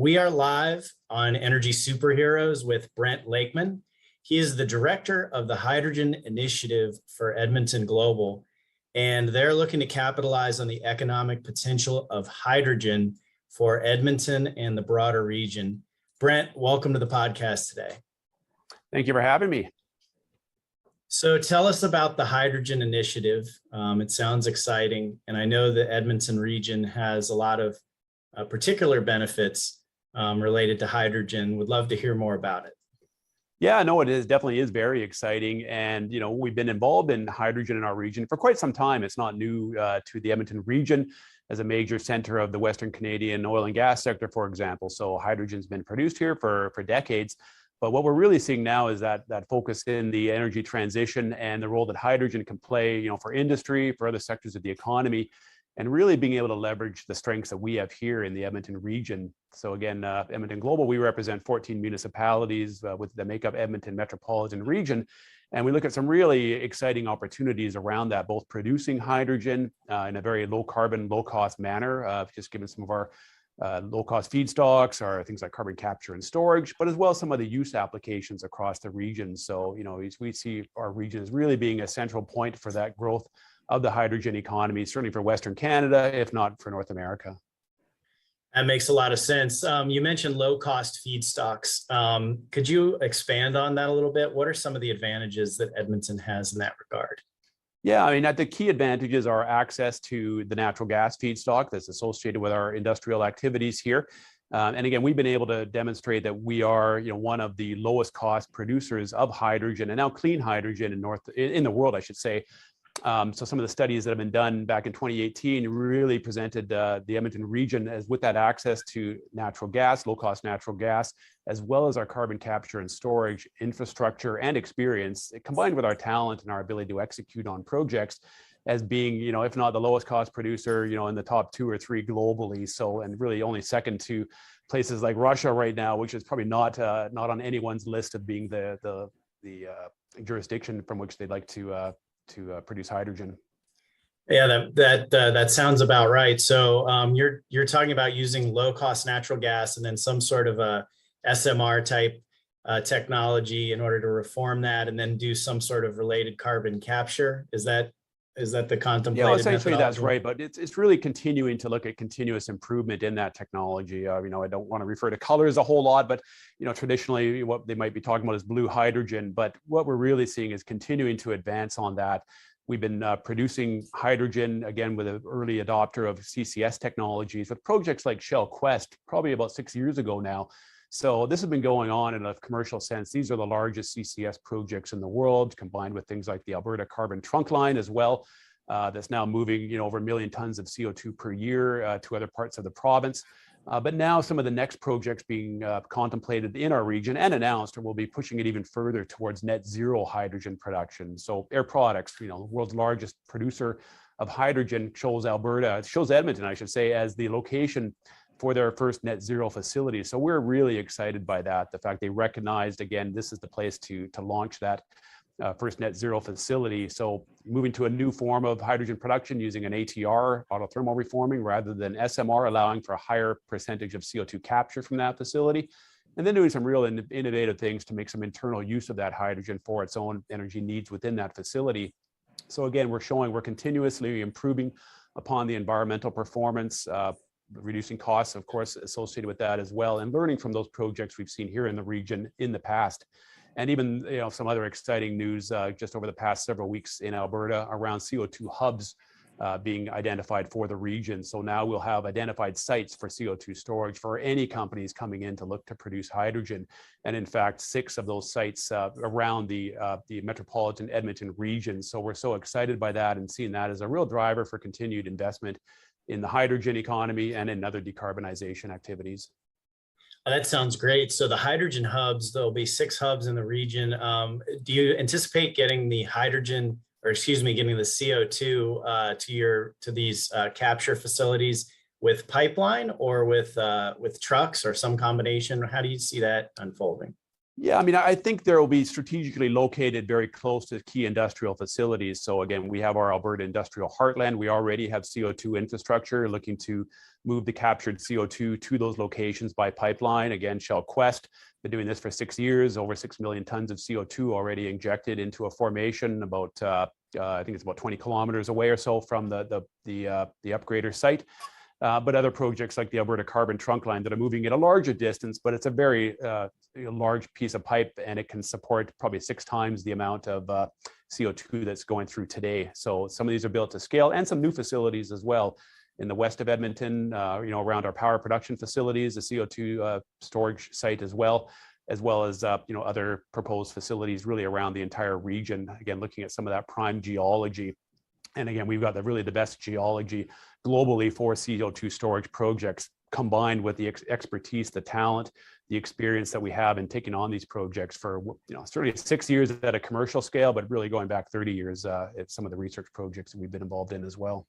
We are live on Energy Superheroes with Brent Lakeman. He is the director of the Hydrogen Initiative for Edmonton Global, and they're looking to capitalize on the economic potential of hydrogen for Edmonton and the broader region. Brent, welcome to the podcast today. Thank you for having me. So tell us about the Hydrogen Initiative. It sounds exciting, and I know the Edmonton region has a lot of particular benefits related to hydrogen. Would love to hear more about it. Yeah, no, it is definitely is very exciting. And, we've been involved in hydrogen in our region for quite some time. It's not new to the Edmonton region as a major center of the Western Canadian oil and gas sector, for example. So hydrogen's been produced here for decades. But what we're really seeing now is that focus in the energy transition and the role that hydrogen can play, for industry, for other sectors of the economy, and really being able to leverage the strengths that we have here in the Edmonton region. So again, Edmonton Global, we represent 14 municipalities that make up Edmonton metropolitan region. And we look at some really exciting opportunities around that, both producing hydrogen in a very low carbon, low cost manner, just given some of our low-cost feedstocks or things like carbon capture and storage, but as well as some of the use applications across the region. So, we see our region as really being a central point for that growth of the hydrogen economy, certainly for Western Canada, if not for North America. That makes a lot of sense. You mentioned low-cost feedstocks. Could you expand on that a little bit? What are some of the advantages that Edmonton has in that regard? Yeah, the key advantages are access to the natural gas feedstock that's associated with our industrial activities here. And again, we've been able to demonstrate that we are, one of the lowest cost producers of hydrogen and now clean hydrogen in the world, I should say. So some of the studies that have been done back in 2018 really presented the Edmonton region as with that access to natural gas, low cost natural gas, as well as our carbon capture and storage infrastructure and experience, combined with our talent and our ability to execute on projects as being, if not the lowest cost producer, in the top 2 or 3 globally. So, and really only second to places like Russia right now, which is probably not on anyone's list of being the jurisdiction from which they'd like to produce hydrogen. Yeah, that sounds about right. So you're talking about using low cost natural gas and then some sort of a SMR type technology in order to reform that and then do some sort of related carbon capture. Is that the contemplated? Yeah, essentially that's right. But it's really continuing to look at continuous improvement in that technology. I don't want to refer to colors a whole lot, but traditionally what they might be talking about is blue hydrogen. But what we're really seeing is continuing to advance on that. We've been producing hydrogen, again, with an early adopter of CCS technologies with projects like Shell Quest, probably about 6 years ago now. So this has been going on in a commercial sense. These are the largest CCS projects in the world, combined with things like the Alberta Carbon Trunk Line as well, that's now moving over 1 million tons of CO2 per year to other parts of the province. But now some of the next projects being contemplated in our region and announced will be pushing it even further towards net zero hydrogen production. So Air Products, the world's largest producer of hydrogen, chose Edmonton, I should say, as the location for their first net zero facility. So we're really excited by that. The fact they recognized, again, this is the place to launch that first net zero facility. So moving to a new form of hydrogen production using an ATR, autothermal reforming, rather than SMR, allowing for a higher percentage of CO2 capture from that facility. And then doing some real innovative things to make some internal use of that hydrogen for its own energy needs within that facility. So again, we're continuously improving upon the environmental performance, reducing costs, of course, associated with that as well, and learning from those projects we've seen here in the region in the past. And even some other exciting news just over the past several weeks in Alberta around CO2 hubs being identified for the region. So now we'll have identified sites for CO2 storage for any companies coming in to look to produce hydrogen. And in fact, 6 of those sites around the metropolitan Edmonton region. So we're so excited by that and seeing that as a real driver for continued investment in the hydrogen economy and in other decarbonization activities. That sounds great. So the hydrogen hubs, there'll be 6 hubs in the region. Do you anticipate getting the hydrogen, or getting the CO2 to these capture facilities with pipeline or with trucks or some combination? How do you see that unfolding? Yeah, I mean, I think there will be strategically located very close to key industrial facilities. So again, we have our Alberta industrial heartland. We already have CO2 infrastructure looking to move the captured CO2 to those locations by pipeline. Again, Shell Quest, been doing this for 6 years, over 6 million tons of CO2 already injected into a formation about, I think it's about 20 kilometers away or so from the upgrader site. But other projects like the Alberta Carbon Trunk Line that are moving at a larger distance, but it's a very large piece of pipe, and it can support probably 6 times the amount of CO2 that's going through today. So some of these are built to scale, and some new facilities as well in the west of Edmonton, around our power production facilities, the CO2 storage site as well as other proposed facilities really around the entire region. Again, looking at some of that prime geology. And again, we've got the best geology globally for CO2 storage projects, combined with the expertise, the talent, the experience that we have in taking on these projects for, certainly 6 years at a commercial scale, but really going back 30 years at some of the research projects that we've been involved in as well.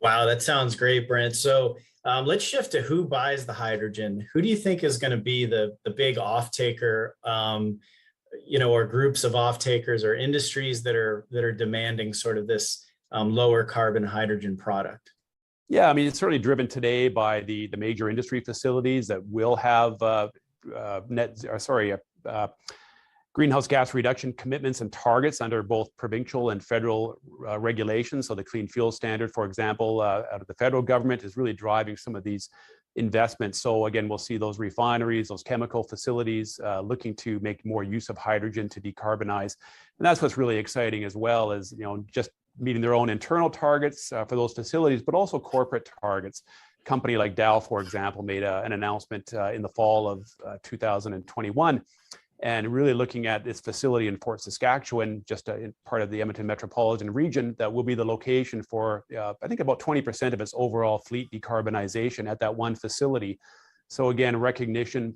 Wow, that sounds great, Brent. So let's shift to who buys the hydrogen. Who do you think is going to be the big off-taker, or groups of off-takers or industries that are demanding sort of this lower carbon hydrogen product? Yeah, I mean, it's certainly driven today by the major industry facilities that will have greenhouse gas reduction commitments and targets under both provincial and federal regulations. So the Clean Fuel Standard, for example, out of the federal government is really driving some of these investments. So again, we'll see those refineries, those chemical facilities looking to make more use of hydrogen to decarbonize. And that's what's really exciting as well, as just meeting their own internal targets for those facilities, but also corporate targets. A company like Dow, for example, made an announcement in the fall of 2021, and really looking at this facility in Fort Saskatchewan, just in part of the Edmonton metropolitan region, that will be the location for, I think, about 20% of its overall fleet decarbonization at that one facility. So again, recognition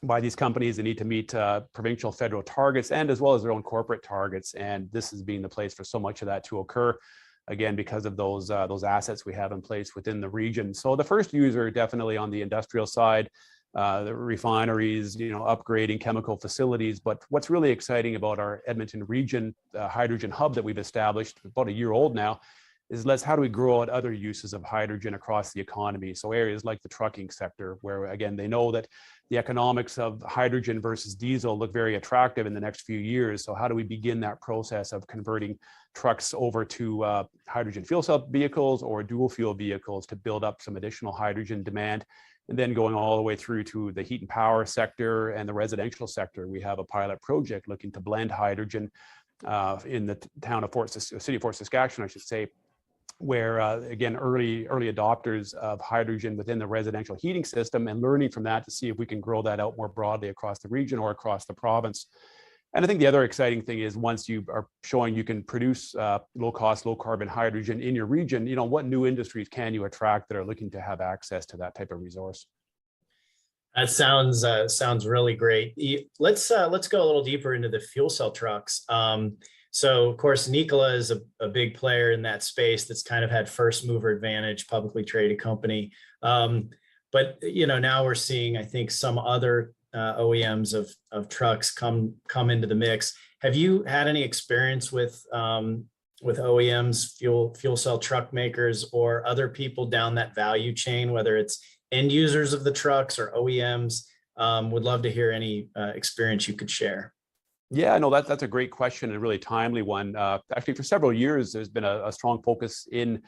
by these companies that need to meet provincial, federal targets, and as well as their own corporate targets. And this is being the place for so much of that to occur, again, because of those assets we have in place within the region. So the first user, definitely on the industrial side, the refineries, upgrading chemical facilities. But what's really exciting about our Edmonton region hydrogen hub that we've established, about a year old now, is how do we grow out other uses of hydrogen across the economy? So areas like the trucking sector, where again, they know that the economics of hydrogen versus diesel look very attractive in the next few years. So how do we begin that process of converting trucks over to hydrogen fuel cell vehicles or dual fuel vehicles to build up some additional hydrogen demand? And then going all the way through to the heat and power sector and the residential sector, we have a pilot project looking to blend hydrogen in the town of city of Fort Saskatchewan, I should say, where again, early adopters of hydrogen within the residential heating system, and learning from that to see if we can grow that out more broadly across the region or across the province. And I think the other exciting thing is, once you are showing you can produce low cost, low carbon hydrogen in your region, what new industries can you attract that are looking to have access to that type of resource? That sounds really great. Let's go a little deeper into the fuel cell trucks. So of course, Nikola is a big player in that space that's kind of had first mover advantage, publicly traded company. But now we're seeing, I think, some other OEMs of trucks come into the mix. Have you had any experience with OEMs, fuel cell truck makers, or other people down that value chain, whether it's end users of the trucks or OEMs? Would love to hear any experience you could share. Yeah, no, that's a great question and a really timely one. Actually, for several years, there's been a strong focus in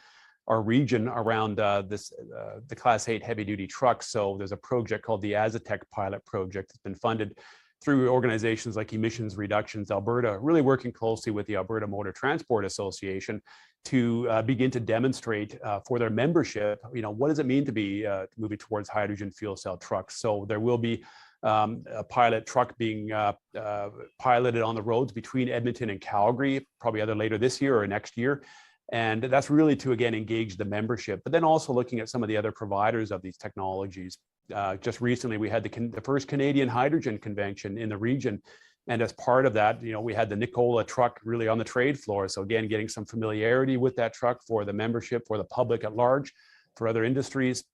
our region around the Class 8 heavy-duty trucks. So there's a project called the agtech pilot project. It's been funded through organizations like Emissions Reductions Alberta, really working closely with the Alberta Motor Transport Association to begin to demonstrate for their membership, what does it mean to be moving towards hydrogen fuel cell trucks. So there will be a pilot truck being piloted on the roads between Edmonton and Calgary, probably either later this year or next year. And that's really to, again, engage the membership, but then also looking at some of the other providers of these technologies. Just recently, we had the first Canadian hydrogen convention in the region. And as part of that, we had the Nikola truck really on the trade floor. So again, getting some familiarity with that truck for the membership, for the public at large, for other industries.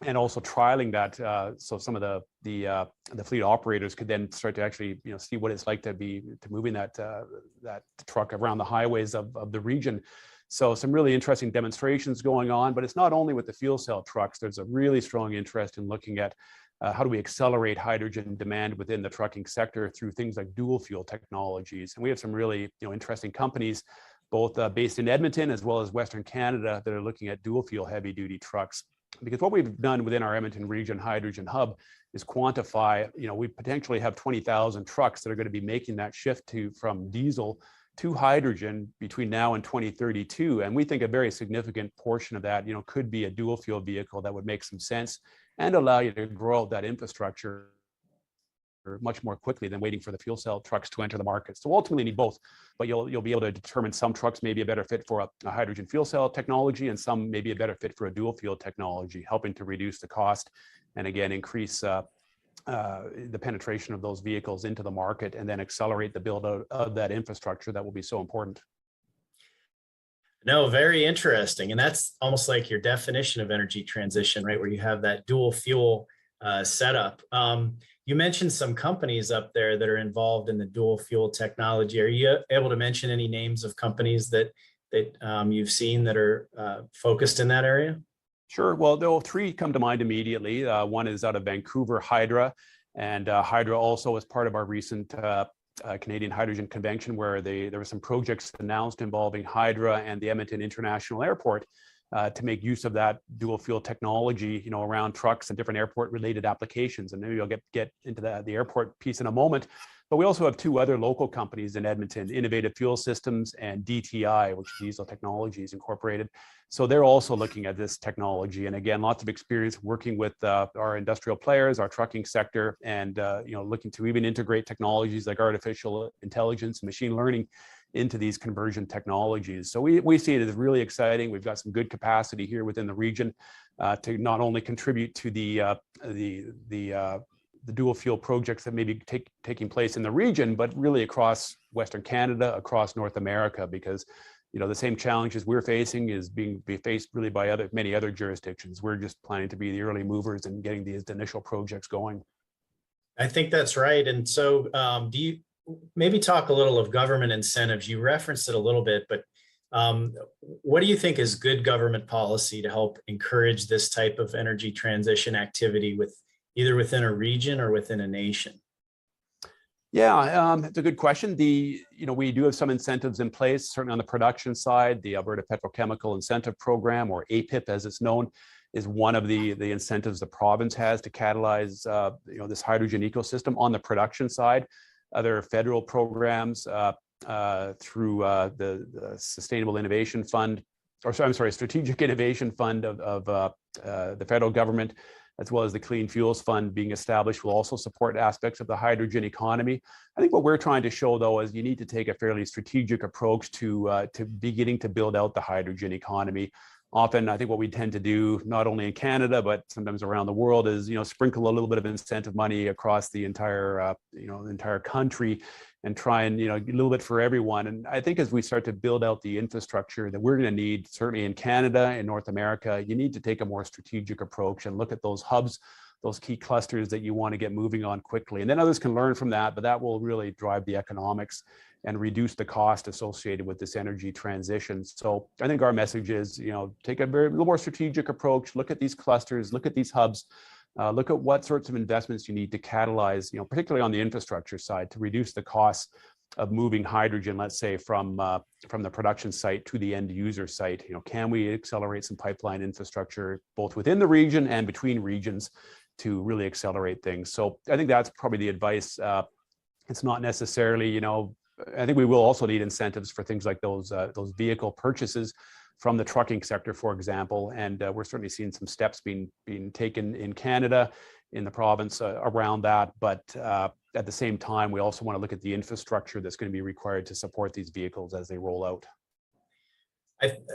and also trialing that, so some of the fleet operators could then start to actually see what it's like to moving that truck around the highways of the region. So some really interesting demonstrations going on, but it's not only with the fuel cell trucks. There's a really strong interest in looking at how do we accelerate hydrogen demand within the trucking sector through things like dual fuel technologies. And we have some really interesting companies, both based in Edmonton as well as Western Canada, that are looking at dual fuel heavy duty trucks. Because what we've done within our Edmonton region hydrogen hub is quantify, we potentially have 20,000 trucks that are going to be making that shift from diesel to hydrogen between now and 2032. And we think a very significant portion of that, could be a dual fuel vehicle that would make some sense and allow you to grow out that infrastructure much more quickly than waiting for the fuel cell trucks to enter the market. So ultimately need both, but you'll be able to determine some trucks may be a better fit for a hydrogen fuel cell technology, and some may be a better fit for a dual fuel technology, helping to reduce the cost and again increase the penetration of those vehicles into the market, and then accelerate the build out of that infrastructure that will be so important. No, very interesting. And that's almost like your definition of energy transition, right? Where you have that dual fuel setup. You mentioned some companies up there that are involved in the dual fuel technology. Are you able to mention any names of companies that you've seen that are focused in that area? Sure. Well, there are three come to mind immediately. One is out of Vancouver, Hydra, and Hydra also was part of our recent Canadian Hydrogen Convention, where there were some projects announced involving Hydra and the Edmonton International Airport to make use of that dual fuel technology, around trucks and different airport related applications. And maybe I'll get into the airport piece in a moment. But we also have two other local companies in Edmonton, Innovative Fuel Systems and DTI, which is Diesel Technologies Incorporated. So they're also looking at this technology. And again, lots of experience working with our industrial players, our trucking sector, and looking to even integrate technologies like artificial intelligence, machine learning into these conversion technologies. So we see it as really exciting. We've got some good capacity here within the region to not only contribute to the dual fuel projects that may be taking place in the region, but really across Western Canada, across North America, because the same challenges we're facing is being faced really by many other jurisdictions. We're just planning to be the early movers and getting these initial projects going. I think that's right. And so do you maybe talk a little of government incentives? You referenced it a little bit, but what do you think is good government policy to help encourage this type of energy transition activity either within a region or within a nation? Yeah, it's a good question. We do have some incentives in place, certainly on the production side. The Alberta Petrochemical Incentive Program, or APIP as it's known, is one of the incentives the province has to catalyze this hydrogen ecosystem on the production side. Other federal programs through the Sustainable Innovation Fund, Strategic Innovation Fund of the federal government, as well as the Clean Fuels Fund being established, will also support aspects of the hydrogen economy. I think what we're trying to show, though, is you need to take a fairly strategic approach to beginning to build out the hydrogen economy. Often, I think what we tend to do, not only in Canada, but sometimes around the world, is sprinkle a little bit of incentive money across the entire country, and try and a little bit for everyone. And I think as we start to build out the infrastructure that we're going to need, certainly in Canada and North America, you need to take a more strategic approach and look at those hubs, those key clusters that you want to get moving on quickly. And then others can learn from that, but that will really drive the economics and reduce the cost associated with this energy transition. So I think our message is, take a little more strategic approach, look at these clusters, look at these hubs, look at what sorts of investments you need to catalyze, particularly on the infrastructure side, to reduce the costs of moving hydrogen, let's say from the production site to the end user site. Can we accelerate some pipeline infrastructure both within the region and between regions to really accelerate things? So I think that's probably the advice. It's not necessarily, I think we will also need incentives for things like those vehicle purchases from the trucking sector, for example. And we're certainly seeing some steps being taken in Canada, in the province around that. But at the same time, we also want to look at the infrastructure that's going to be required to support these vehicles as they roll out.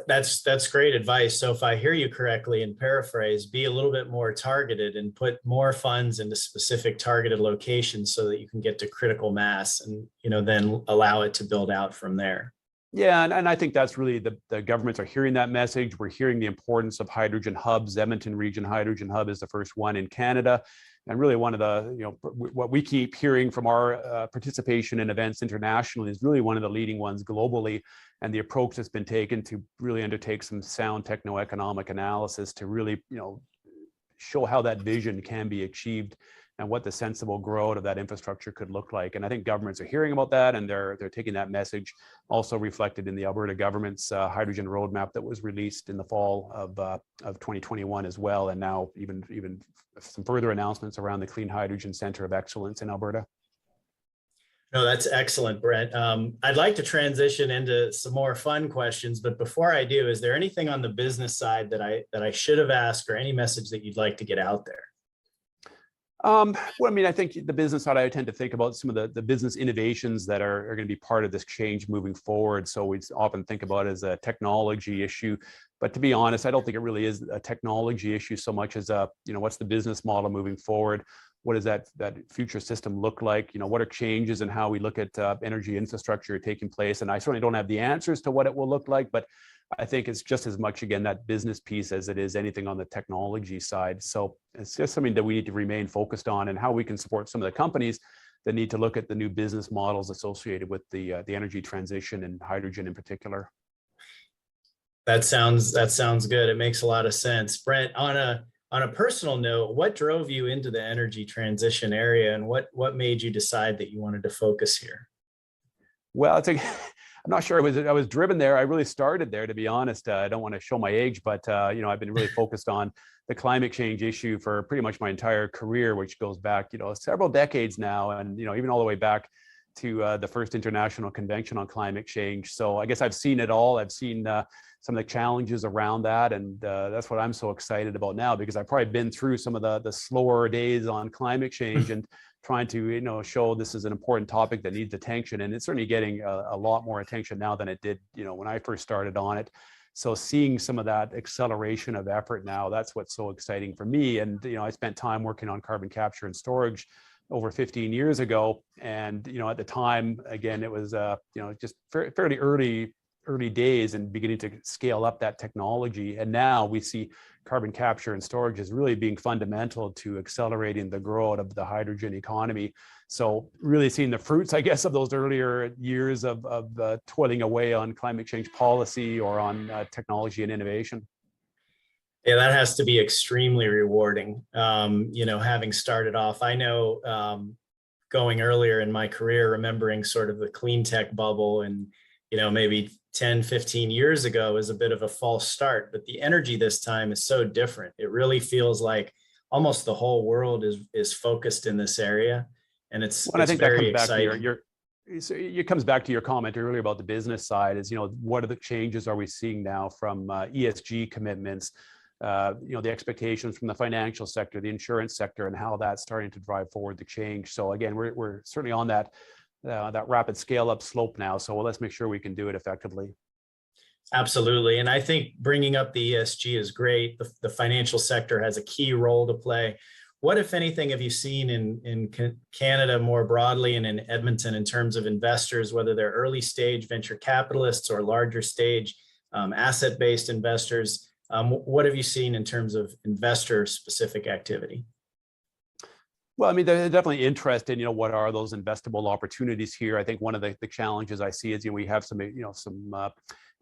That's great advice. So if I hear you correctly and paraphrase, be a little bit more targeted and put more funds into specific targeted locations so that you can get to critical mass and then allow it to build out from there. Yeah, and I think that's really the governments are hearing that message. We're hearing the importance of hydrogen hubs. Edmonton Region Hydrogen Hub is the first one in Canada. And really one of the, what we keep hearing from our participation in events internationally is really one of the leading ones globally. And the approach that's been taken to really undertake some sound techno-economic analysis to really, show how that vision can be achieved and what the sensible growth of that infrastructure could look like. And I think governments are hearing about that, and they're taking that message, also reflected in the Alberta government's hydrogen roadmap that was released in the fall of 2021 as well, and now even some further announcements around the Clean Hydrogen Center of Excellence in Alberta. No, that's excellent, Brent. I'd like to transition into some more fun questions, but before I do, is there anything on the business side that I should have asked, or any message that you'd like to get out there? Well, I mean, I think the business side, I tend to think about some of the business innovations that are going to be part of this change moving forward. So we often think about it as a technology issue, but to be honest, I don't think it really is a technology issue so much as what's the business model moving forward? What does that future system look like? What are changes in how we look at energy infrastructure taking place? And I certainly don't have the answers to what it will look like, but I think it's just as much, again, that business piece as it is anything on the technology side. So it's just something that we need to remain focused on, and how we can support some of the companies that need to look at the new business models associated with the energy transition and hydrogen in particular. That sounds good. It makes a lot of sense. Brent, on a personal note, what drove you into the energy transition area, and what made you decide that you wanted to focus here? Well, I'm not sure I was driven there. I really started there, to be honest. I don't want to show my age, but I've been really focused on the climate change issue for pretty much my entire career, which goes back, several decades now, and even all the way back to the first International Convention on Climate Change. So I guess I've seen it all. I've seen some of the challenges around that, and that's what I'm so excited about now, because I've probably been through some of the slower days on climate change and trying to show this is an important topic that needs attention, and it's certainly getting a lot more attention now than it did when I first started on it. So seeing some of that acceleration of effort now, that's what's so exciting for me. And I spent time working on carbon capture and storage over 15 years ago, and at the time, again, it was just fairly early days and beginning to scale up that technology. And now we see carbon capture and storage is really being fundamental to accelerating the growth of the hydrogen economy. So really seeing the fruits, I guess, of those earlier years of toiling away on climate change policy or on technology and innovation. Yeah, that has to be extremely rewarding. Having started off, I know going earlier in my career, remembering sort of the clean tech bubble, and maybe 10, 15 years ago is a bit of a false start, but the energy this time is so different. It really feels like almost the whole world is focused in this area, and it's I think very that comes back exciting. to it comes back to your comment earlier about the business side. Is what are the changes are we seeing now from ESG commitments, the expectations from the financial sector, the insurance sector, and how that's starting to drive forward the change. So again, we're certainly on that rapid scale up slope now. So let's make sure we can do it effectively. Absolutely. And I think bringing up the ESG is great. The financial sector has a key role to play. What, if anything, have you seen in Canada more broadly and in Edmonton in terms of investors, whether they're early stage venture capitalists or larger stage asset-based investors? What have you seen in terms of investor specific activity? Well, I mean, they're definitely interested in, what are those investable opportunities here. I think one of the challenges I see is, we have some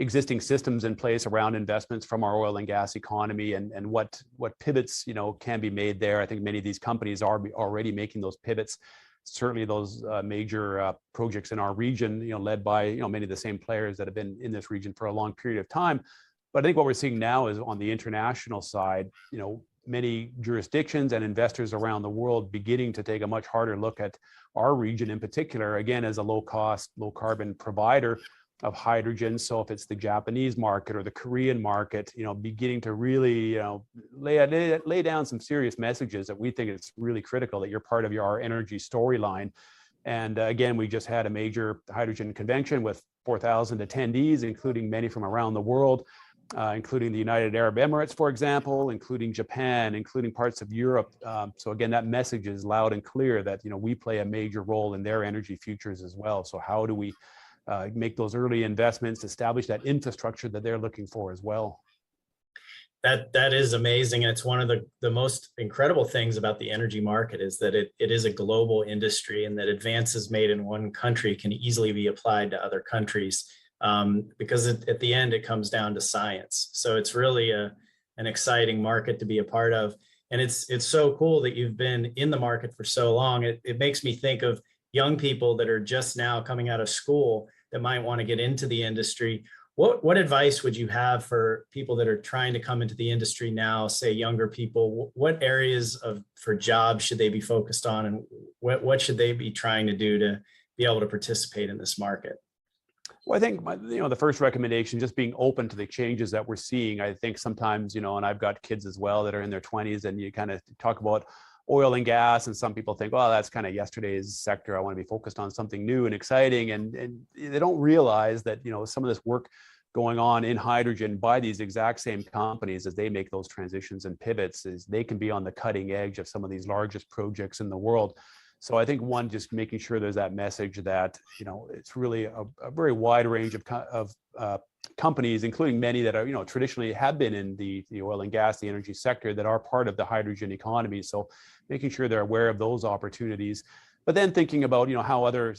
existing systems in place around investments from our oil and gas economy, and what pivots, can be made there. I think many of these companies are already making those pivots. Certainly those major projects in our region, led by, many of the same players that have been in this region for a long period of time. But I think what we're seeing now is on the international side, many jurisdictions and investors around the world beginning to take a much harder look at our region in particular, again, as a low cost, low carbon provider of hydrogen. So if it's the Japanese market or the Korean market, beginning to really, lay down some serious messages that we think it's really critical that you're part of our energy storyline. And again, we just had a major hydrogen convention with 4,000 attendees, including many from around the world. Including the United Arab Emirates, for example, including Japan, including parts of Europe. So again, that message is loud and clear that we play a major role in their energy futures as well. So how do we make those early investments, establish that infrastructure that they're looking for as well. That is amazing. And it's one of the most incredible things about the energy market is that it is a global industry, and that advances made in one country can easily be applied to other countries, because at the end, it comes down to science. So it's really an exciting market to be a part of. And it's so cool that you've been in the market for so long. It makes me think of young people that are just now coming out of school that might want to get into the industry. What advice would you have for people that are trying to come into the industry now, say younger people? What areas for jobs should they be focused on, and what should they be trying to do to be able to participate in this market? Well, I think the first recommendation, just being open to the changes that we're seeing. I think sometimes, and I've got kids as well that are in their 20s, and you kind of talk about oil and gas, and some people think, well, that's kind of yesterday's sector. I want to be focused on something new and exciting, and they don't realize that some of this work going on in hydrogen by these exact same companies, as they make those transitions and pivots, is they can be on the cutting edge of some of these largest projects in the world. So I think one, just making sure there's that message that it's really a very wide range of companies, including many that are traditionally have been in the oil and gas, the energy sector, that are part of the hydrogen economy. So making sure they're aware of those opportunities, but then thinking about how other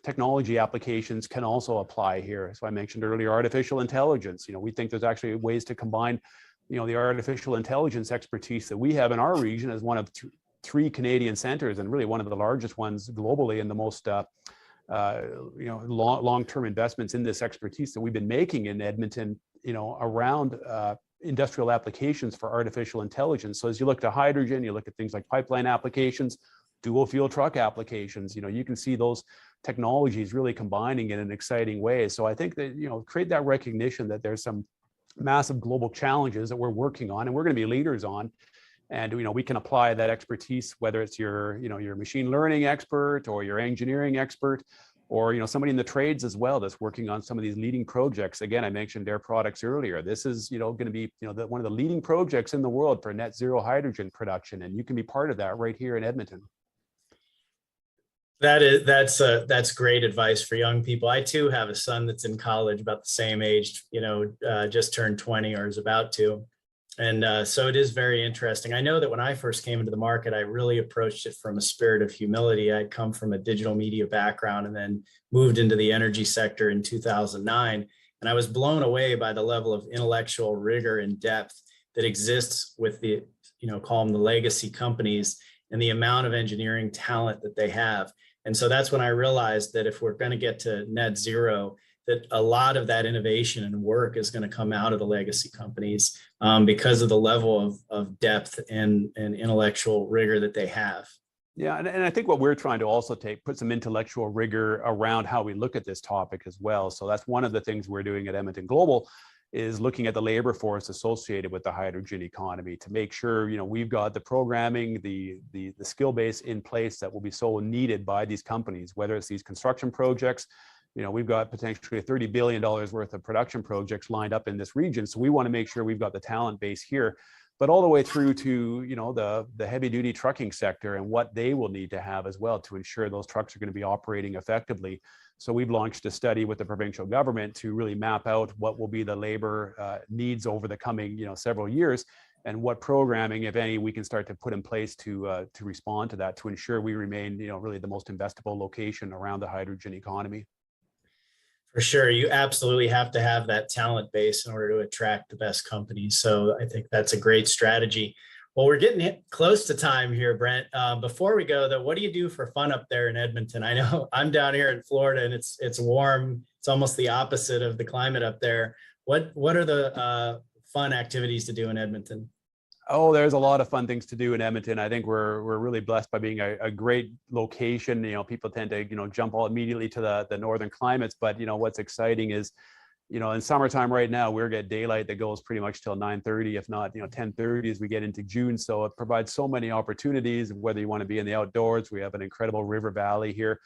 technology applications can also apply here. So I mentioned earlier artificial intelligence. We think there's actually ways to combine the artificial intelligence expertise that we have in our region as one of three Canadian centers, and really one of the largest ones globally, and the most long-term investments in this expertise that we've been making in Edmonton, around industrial applications for artificial intelligence. So as you look to hydrogen, you look at things like pipeline applications, dual fuel truck applications, you can see those technologies really combining in an exciting way. So I think that, create that recognition that there's some massive global challenges that we're working on and we're going to be leaders on. And, we can apply that expertise, whether it's your machine learning expert or your engineering expert, or, somebody in the trades as well that's working on some of these leading projects. Again, I mentioned Air Products earlier. This is, going to be, one of the leading projects in the world for net zero hydrogen production. And you can be part of that right here in Edmonton. That's great advice for young people. I too have a son that's in college, about the same age, just turned 20 or is about to. And so it is very interesting. I know that when I first came into the market, I really approached it from a spirit of humility. I'd come from a digital media background and then moved into the energy sector in 2009. And I was blown away by the level of intellectual rigor and depth that exists with the, call them the legacy companies, and the amount of engineering talent that they have. And so that's when I realized that if we're going to get to net zero, that a lot of that innovation and work is going to come out of the legacy companies, because of the level of depth and intellectual rigor that they have. Yeah, and I think what we're trying to also put some intellectual rigor around how we look at this topic as well. So that's one of the things we're doing at Edmonton Global, is looking at the labor force associated with the hydrogen economy to make sure we've got the programming, the skill base in place that will be so needed by these companies, whether it's these construction projects. We've got potentially $30 billion worth of production projects lined up in this region. So we want to make sure we've got the talent base here, but all the way through to, the heavy duty trucking sector and what they will need to have as well to ensure those trucks are going to be operating effectively. So we've launched a study with the provincial government to really map out what will be the labor needs over the coming, several years, and what programming, if any, we can start to put in place to respond to that, to ensure we remain, really the most investable location around the hydrogen economy. For sure. You absolutely have to have that talent base in order to attract the best companies. So I think that's a great strategy. Well, we're getting close to time here, Brent. Before we go, though, what do you do for fun up there in Edmonton? I know I'm down here in Florida and it's warm. It's almost the opposite of the climate up there. What are the fun activities to do in Edmonton? Oh, there's a lot of fun things to do in Edmonton. I think we're really blessed by being a great location. People tend to jump all immediately to the northern climates, but what's exciting is in summertime right now, we're getting daylight that goes pretty much till 9:30, if not 10:30 as we get into June. So it provides so many opportunities, whether you want to be in the outdoors. We have an incredible river valley here.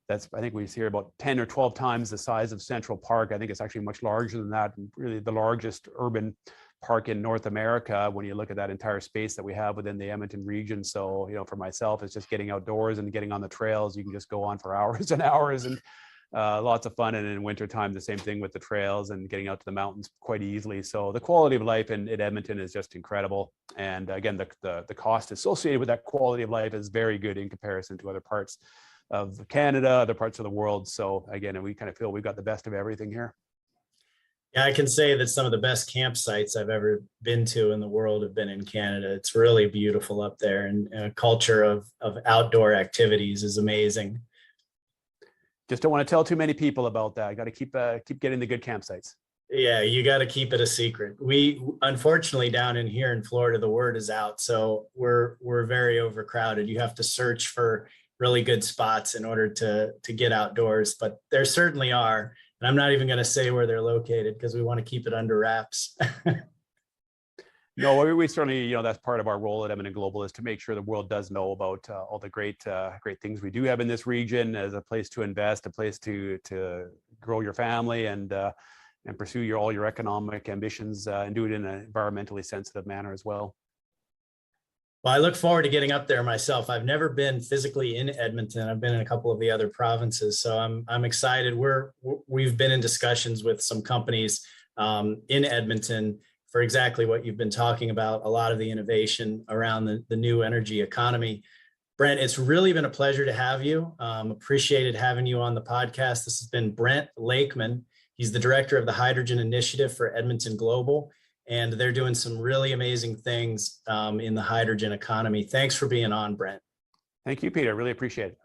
I think we see about 10 or 12 times the size of Central Park. I think it's actually much larger than that, and really the largest urban park in North America when you look at that entire space that we have within the Edmonton region. So, for myself, it's just getting outdoors and getting on the trails. You can just go on for hours and hours and lots of fun. And in wintertime, the same thing with the trails and getting out to the mountains quite easily. So the quality of life in Edmonton is just incredible. And again, the cost associated with that quality of life is very good in comparison to other parts of Canada, other parts of the world. So again, we kind of feel we've got the best of everything here. Yeah, I can say that some of the best campsites I've ever been to in the world have been in Canada. It's really beautiful up there, and a culture of outdoor activities is amazing. Just don't want to tell too many people about that. I got to keep getting the good campsites. Yeah, you got to keep it a secret. We unfortunately down in here in Florida, the word is out, so we're very overcrowded. You have to search for really good spots in order to get outdoors, but there certainly are. And I'm not even going to say where they're located because we want to keep it under wraps. No, we certainly, that's part of our role at Edmonton Global, is to make sure the world does know about all the great things we do have in this region as a place to invest, a place to grow your family and pursue all your economic ambitions and do it in an environmentally sensitive manner as well. Well, I look forward to getting up there myself. I've never been physically in Edmonton. I've been in a couple of the other provinces, so I'm excited. We've been in discussions with some companies in Edmonton for exactly what you've been talking about, a lot of the innovation around the new energy economy. Brent, it's really been a pleasure to have you. Appreciated having you on the podcast. This has been Brent Lakeman. He's the director of the Hydrogen Initiative for Edmonton Global, and they're doing some really amazing things in the hydrogen economy. Thanks for being on, Brent. Thank you, Peter. Really appreciate it.